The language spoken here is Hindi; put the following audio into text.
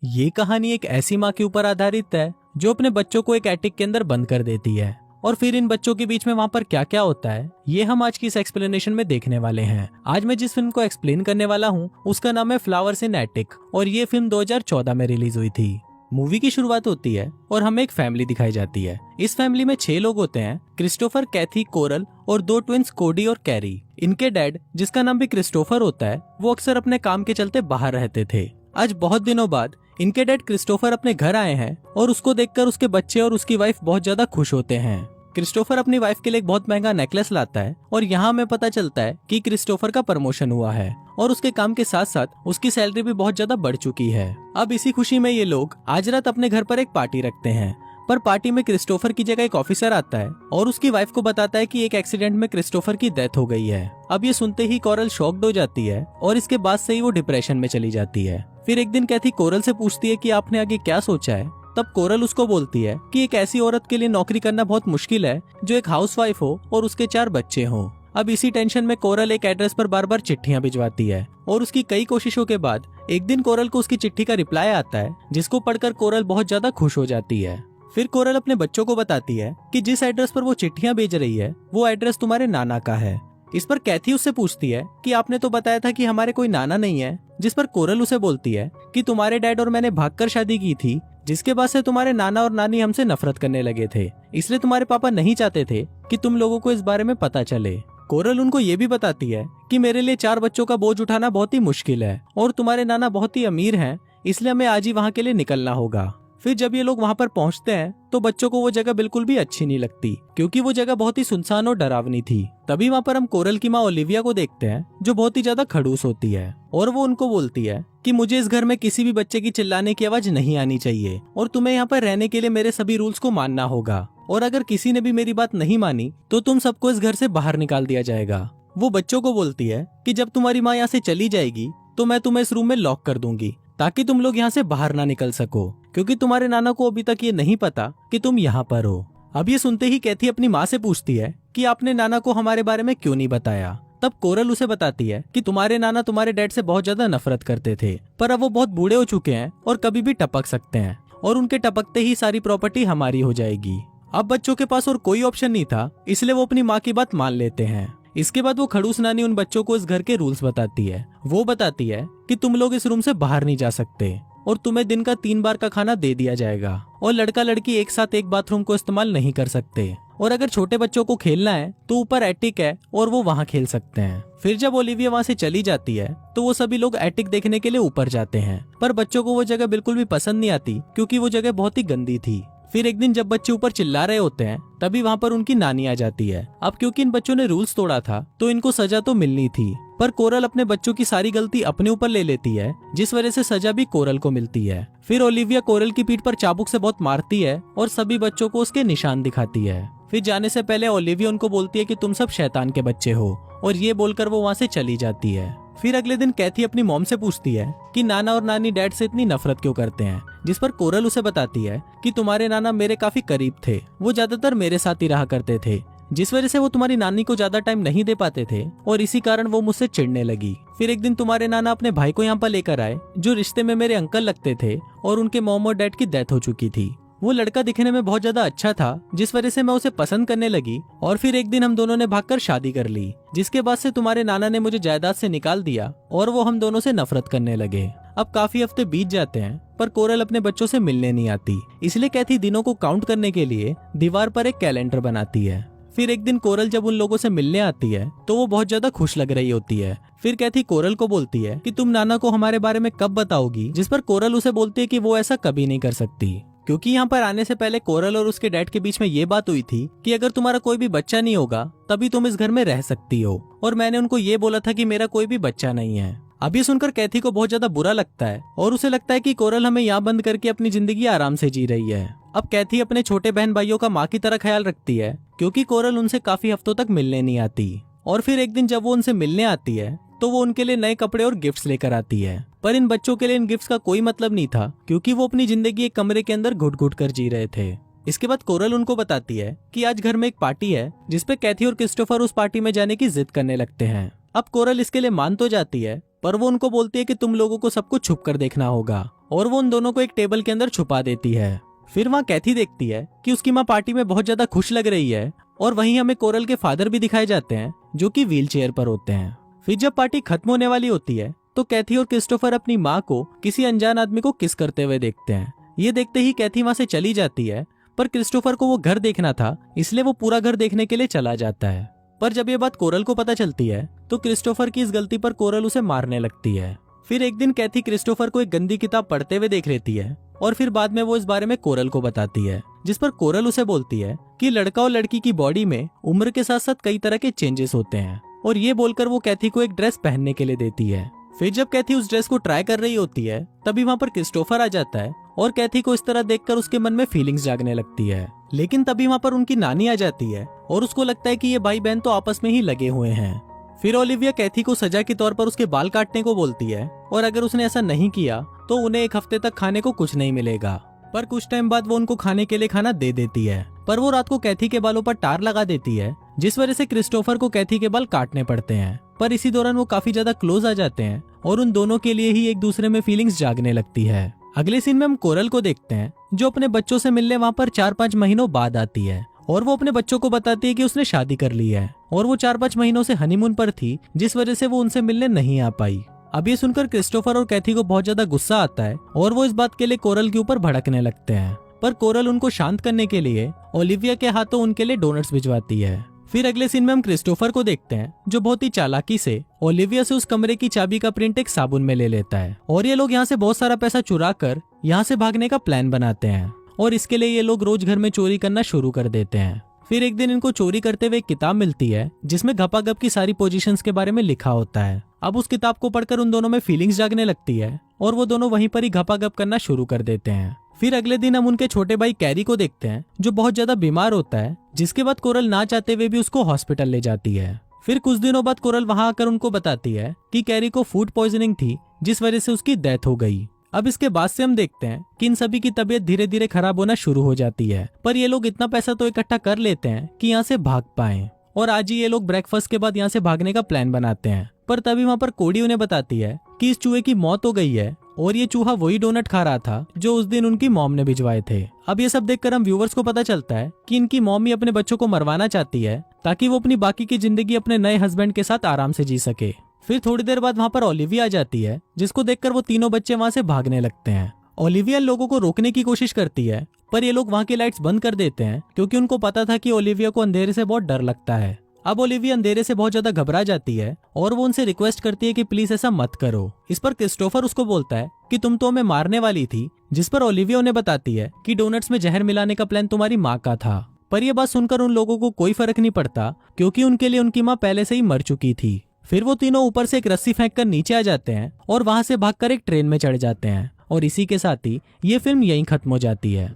ये कहानी एक ऐसी माँ के ऊपर आधारित है जो अपने बच्चों को एक एटिक के अंदर बंद कर देती है और फिर इन बच्चों के बीच में वहाँ पर क्या क्या होता है ये हम आज की इस एक्सप्लेनेशन में देखने वाले हैं। आज मैं जिस फिल्म को एक्सप्लेन करने वाला हूँ उसका नाम है फ्लावर्स इन एटिक और ये फिल्म 2014 में रिलीज हुई थी। मूवी की शुरुआत होती है और हमें एक फैमिली दिखाई जाती है। इस फैमिली में 6 लोग होते हैं, क्रिस्टोफर, कैथी, कोरल और 2 ट्विंस कोडी और कैरी। इनके डैड जिसका नाम भी क्रिस्टोफर होता है वो अक्सर अपने काम के चलते बाहर रहते थे। आज बहुत दिनों बाद इनके डैड क्रिस्टोफर अपने घर आए हैं और उसको देखकर उसके बच्चे और उसकी वाइफ बहुत ज्यादा खुश होते हैं। क्रिस्टोफर अपनी वाइफ के लिए एक बहुत महंगा नेकलेस लाता है और यहाँ हमें पता चलता है कि क्रिस्टोफर का प्रमोशन हुआ है और उसके काम के साथ साथ उसकी सैलरी भी बहुत ज्यादा बढ़ चुकी है। अब इसी खुशी में ये लोग आज रात अपने घर पर एक पार्टी रखते हैं, पर पार्टी में क्रिस्टोफर की जगह एक ऑफिसर आता है और उसकी वाइफ को बताता है कि एक एक्सीडेंट में क्रिस्टोफर की डेथ हो गई है। अब ये सुनते ही कोरल शॉक्ड हो जाती है और इसके बाद से ही वो डिप्रेशन में चली जाती है। फिर एक दिन कैथी कोरल से पूछती है कि आपने आगे क्या सोचा है। तब कोरल उसको बोलती है कि एक ऐसी औरत के लिए नौकरी करना बहुत मुश्किल है जो एक हाउसवाइफ हो और उसके 4 बच्चे हों। अब इसी टेंशन में कोरल एक एड्रेस पर बार बार चिट्ठियां भिजवाती है और उसकी कई कोशिशों के बाद एक दिन कोरल को उसकी चिट्ठी का रिप्लाई आता है जिसको पढ़कर कोरल बहुत ज्यादा खुश हो जाती है। फिर कोरल अपने बच्चों को बताती है कि जिस एड्रेस पर वो चिट्ठियां भेज रही है वो एड्रेस तुम्हारे नाना का है। इस पर कैथी उससे पूछती है कि आपने तो बताया था कि हमारे कोई नाना नहीं है, जिस पर कोरल उसे बोलती है कि तुम्हारे डैड और मैंने भागकर शादी की थी जिसके बाद से तुम्हारे नाना और नानी हमसे नफरत करने लगे थे, इसलिए तुम्हारे पापा नहीं चाहते थे कि तुम लोगों को इस बारे में पता चले। कोरल उनको ये भी बताती है कि मेरे लिए 4 बच्चों का बोझ उठाना बहुत ही मुश्किल है और तुम्हारे नाना बहुत ही अमीर हैं, इसलिए हमें आज ही वहाँ के लिए निकलना होगा। फिर जब ये लोग वहाँ पर पहुँचते हैं तो बच्चों को वो जगह बिल्कुल भी अच्छी नहीं लगती क्योंकि वो जगह बहुत ही सुनसान और डरावनी थी। तभी वहाँ पर हम कोरल की माँ ओलिविया को देखते हैं जो बहुत ही ज्यादा खड़ूस होती है और वो उनको बोलती है कि मुझे इस घर में किसी भी बच्चे की चिल्लाने की आवाज नहीं आनी चाहिए और तुम्हें यहाँ पर रहने के लिए मेरे सभी रूल्स को मानना होगा और अगर किसी ने भी मेरी बात नहीं मानी तो तुम सबको इस घर से बाहर निकाल दिया जाएगा। वो बच्चों को बोलती है कि जब तुम्हारी माँ यहाँ से चली जाएगी तो मैं तुम्हें इस रूम में लॉक कर दूंगी ताकि तुम लोग यहाँ से बाहर ना निकल सको क्योंकि तुम्हारे नाना को अभी तक ये नहीं पता कि तुम यहाँ पर हो। अब ये सुनते ही कैथी अपनी माँ से पूछती है कि आपने नाना को हमारे बारे में क्यों नहीं बताया। तब कोरल उसे बताती है कि तुम्हारे नाना तुम्हारे डैड से बहुत ज्यादा नफरत करते थे पर अब वो बहुत बूढ़े हो चुके हैं और कभी भी टपक सकते हैं और उनके टपकते ही सारी प्रॉपर्टी हमारी हो जाएगी। अब बच्चों के पास और कोई ऑप्शन नहीं था, इसलिए वो अपनी माँ की बात मान लेते हैं। इसके बाद वो खड़ूस नानी उन बच्चों को इस घर के रूल्स बताती है। वो बताती है कि तुम लोग इस रूम से बाहर नहीं जा सकते और तुम्हें दिन का 3 बार का खाना दे दिया जाएगा और लड़का लड़की एक साथ एक बाथरूम को इस्तेमाल नहीं कर सकते और अगर छोटे बच्चों को खेलना है तो ऊपर एटिक है और वो वहाँ खेल सकते हैं। फिर जब ओलिविया वहाँ से चली जाती है तो वो सभी लोग एटिक देखने के लिए ऊपर जाते हैं, पर बच्चों को वो जगह बिल्कुल भी पसंद नहीं आती क्योंकि वो जगह बहुत ही गंदी थी। फिर एक दिन जब बच्चे ऊपर चिल्ला रहे होते हैं तभी वहाँ पर उनकी नानी आ जाती है। अब क्योंकि इन बच्चों ने रूल्स तोड़ा था तो इनको सजा तो मिलनी थी, पर कोरल अपने बच्चों की सारी गलती अपने ऊपर ले लेती है जिस वजह से सजा भी कोरल को मिलती है। फिर ओलिविया कोरल की पीठ पर चाबुक से बहुत मारती है और सभी बच्चों को उसके निशान दिखाती है। फिर जाने से पहले ओलिविया उनको बोलती है कि तुम सब शैतान के बच्चे हो और ये बोलकर वो वहाँ से चली जाती है। फिर अगले दिन कैथी अपनी मॉम से पूछती है कि नाना और नानी डैड से इतनी नफरत क्यों करते हैं, जिस पर कोरल उसे बताती है कि तुम्हारे नाना मेरे काफी करीब थे, वो ज्यादातर मेरे साथ ही रहा करते थे जिस वजह से वो तुम्हारी नानी को ज्यादा टाइम नहीं दे पाते थे और इसी कारण वो मुझसे चिढ़ने लगी। फिर एक दिन तुम्हारे नाना अपने भाई को यहाँ पर लेकर आए जो रिश्ते में मेरे अंकल लगते थे और उनके मॉम और डैड की डेथ हो चुकी थी। वो लड़का दिखने में बहुत ज्यादा अच्छा था जिस वजह से मैं उसे पसंद करने लगी और फिर एक दिन हम दोनों ने भागकर शादी कर ली, जिसके बाद से तुम्हारे नाना ने मुझे जायदाद से निकाल दिया और वो हम दोनों से नफरत करने लगे। अब काफी हफ्ते बीत जाते हैं पर कोरल अपने बच्चों से मिलने नहीं आती, इसलिए कैथी दिनों को काउंट करने के लिए दीवार पर एक कैलेंडर बनाती है। फिर एक दिन कोरल जब उन लोगों से मिलने आती है तो वो बहुत ज्यादा खुश लग रही होती है। फिर कैथी कोरल को बोलती है कि तुम नाना को हमारे बारे में कब बताओगी, जिस पर कोरल उसे बोलती है कि वो ऐसा कभी नहीं कर सकती क्योंकि यहाँ पर आने से पहले कोरल और उसके डैड के बीच में ये बात हुई थी कि अगर तुम्हारा कोई भी बच्चा नहीं होगा तभी तुम इस घर में रह सकती हो और मैंने उनको ये बोला था कि मेरा कोई भी बच्चा नहीं है। अब ये सुनकर कैथी को बहुत ज्यादा बुरा लगता है और उसे लगता है कि कोरल हमें यहाँ बंद करके अपनी जिंदगी आराम से जी रही है। अब कैथी अपने छोटे बहन भाइयों का माँ की तरह ख्याल रखती है क्योंकि कोरल उनसे काफी हफ्तों तक मिलने नहीं आती और फिर एक दिन जब वो उनसे मिलने आती है तो वो उनके लिए नए कपड़े और गिफ्ट्स लेकर आती है, पर इन बच्चों के लिए इन गिफ्ट्स का कोई मतलब नहीं था क्योंकि वो अपनी जिंदगी एक कमरे के अंदर घुट घुट कर जी रहे थे। इसके बाद कोरल उनको बताती है कि आज घर में एक पार्टी है जिसपे कैथी और क्रिस्टोफर उस पार्टी में जाने की जिद करने लगते हैं। अब कोरल इसके लिए मान तो जाती है पर वो उनको बोलती है कि तुम लोगों को सब कुछ छुप कर देखना होगा और वो उन दोनों को एक टेबल के अंदर छुपा देती है। फिर वहाँ कैथी देखती है कि उसकी माँ पार्टी में बहुत ज्यादा खुश लग रही है और वहीं हमें कोरल के फादर भी दिखाए जाते हैं जो कि व्हील चेयर पर होते हैं। फिर जब पार्टी खत्म होने वाली होती है तो कैथी और क्रिस्टोफर अपनी माँ को किसी अनजान आदमी को किस करते हुए देखते हैं। ये देखते ही कैथी वहाँ से चली जाती है, पर क्रिस्टोफर को वो घर देखना था इसलिए वो पूरा घर देखने के लिए चला जाता है। पर जब ये बात कोरल को पता चलती है तो क्रिस्टोफर की इस गलती पर कोरल उसे मारने लगती है। फिर एक दिन कैथी क्रिस्टोफर को एक गंदी किताब पढ़ते हुए देख लेती है और फिर बाद में वो इस बारे में कोरल को बताती है, जिस पर कोरल उसे बोलती है कि लड़का और लड़की की बॉडी में उम्र के साथ साथ कई तरह के चेंजेस होते हैं, और ये बोलकर वो कैथी को एक ड्रेस पहनने के लिए देती है। फिर जब कैथी उस ड्रेस को ट्राई कर रही होती है तभी वहाँ पर क्रिस्टोफर आ जाता है और कैथी को इस तरह देखकर उसके मन में फीलिंग्स जागने लगती है। लेकिन तभी वहाँ पर उनकी नानी आ जाती है और उसको लगता है कि ये भाई बहन तो आपस में ही लगे हुए हैं। फिर ओलिविया कैथी को सजा के तौर पर उसके बाल काटने को बोलती है और अगर उसने ऐसा नहीं किया तो उन्हें एक हफ्ते तक खाने को कुछ नहीं मिलेगा। पर कुछ टाइम बाद वो उनको खाने के लिए खाना दे देती है, पर वो रात को कैथी के बालों पर टार लगा देती है जिस वजह से क्रिस्टोफर को कैथी के बाल काटने पड़ते हैं। पर इसी दौरान वो काफी ज्यादा क्लोज आ जाते हैं और उन दोनों के लिए ही एक दूसरे में फीलिंग्स जागने लगती है। अगले सीन में हम कोरल को देखते हैं जो अपने बच्चों से मिलने वहाँ पर 4-5 महीनों बाद आती है और वो अपने बच्चों को बताती है कि उसने शादी कर ली है और वो 4-5 महीनों से हनीमून पर थी जिस वजह से वो उनसे मिलने नहीं आ पाई। अब ये सुनकर क्रिस्टोफर और कैथी को बहुत ज्यादा गुस्सा आता है और वो इस बात के लिए कोरल के ऊपर भड़कने लगते हैं, पर कोरल उनको शांत करने के लिए ओलिविया के हाथों उनके लिए डोनट्स भिजवाती है। फिर अगले सीन में हम क्रिस्टोफर को देखते हैं जो बहुत ही चालाकी से ओलिविया से उस कमरे की चाबी का प्रिंट एक साबुन में ले लेता है और ये लोग यहाँ से बहुत सारा पैसा चुरा कर यहाँ से भागने का प्लान बनाते हैं और इसके लिए ये लोग रोज घर में चोरी करना शुरू कर देते हैं। फिर एक दिन इनको चोरी करते हुए एक किताब मिलती है जिसमें घपाघप की सारी पोजीशंस के बारे में लिखा होता है। अब उस किताब को पढ़कर उन दोनों में फीलिंग्स जागने लगती है और वो दोनों वहीं पर ही घपाघप करना शुरू कर देते हैं। फिर अगले दिन हम उनके छोटे भाई कैरी को देखते हैं जो बहुत ज्यादा बीमार होता है, जिसके बाद कोरल ना चाहते हुए भी उसको हॉस्पिटल ले जाती है। फिर कुछ दिनों बाद कोरल वहां आकर उनको बताती है कि कैरी को फूड पॉइजनिंग थी जिस वजह से उसकी डेथ हो गई। अब इसके बाद से हम देखते हैं कि इन सभी की तबीयत धीरे धीरे खराब होना शुरू हो जाती है, पर ये लोग इतना पैसा तो इकट्ठा कर लेते हैं कि यहाँ से भाग पाएं और आज ही ये लोग ब्रेकफास्ट के बाद यहाँ से भागने का प्लान बनाते हैं। पर तभी वहाँ पर कोडी उन्हें बताती है कि इस चूहे की मौत हो गई है और ये चूहा वही डोनट खा रहा था जो उस दिन उनकी मॉम ने भिजवाए थे। अब ये सब देखकर हम व्यूवर्स को पता चलता है कि इनकी मॉम ही अपने बच्चों को मरवाना चाहती है ताकि वो अपनी बाकी की जिंदगी अपने नए हस्बैंड के साथ आराम से जी सके। फिर थोड़ी देर बाद वहाँ पर ओलिविया आ जाती है जिसको देखकर वो तीनों बच्चे वहाँ से भागने लगते हैं। ओलिविया लोगों को रोकने की कोशिश करती है पर ये लोग वहाँ की लाइट्स बंद कर देते हैं क्योंकि उनको पता था कि ओलिविया को अंधेरे से बहुत डर लगता है। अब ओलिविया अंधेरे से बहुत ज्यादा घबरा जाती है और वो उनसे रिक्वेस्ट करती है कि प्लीज ऐसा मत करो। इस पर क्रिस्टोफर उसको बोलता है कि तुम तो हमें मारने वाली थी, जिस पर ओलिविया उन्हें बताती है कि डोनट्स में जहर मिलाने का प्लान तुम्हारी माँ का था। पर यह बात सुनकर उन लोगों को कोई फर्क नहीं पड़ता क्योंकि उनके लिए उनकी माँ पहले से ही मर चुकी थी। फिर वो तीनों ऊपर से एक रस्सी फेंककर नीचे आ जाते हैं और वहां से भागकर एक ट्रेन में चढ़ जाते हैं और इसी के साथ ही ये फिल्म यहीं खत्म हो जाती है।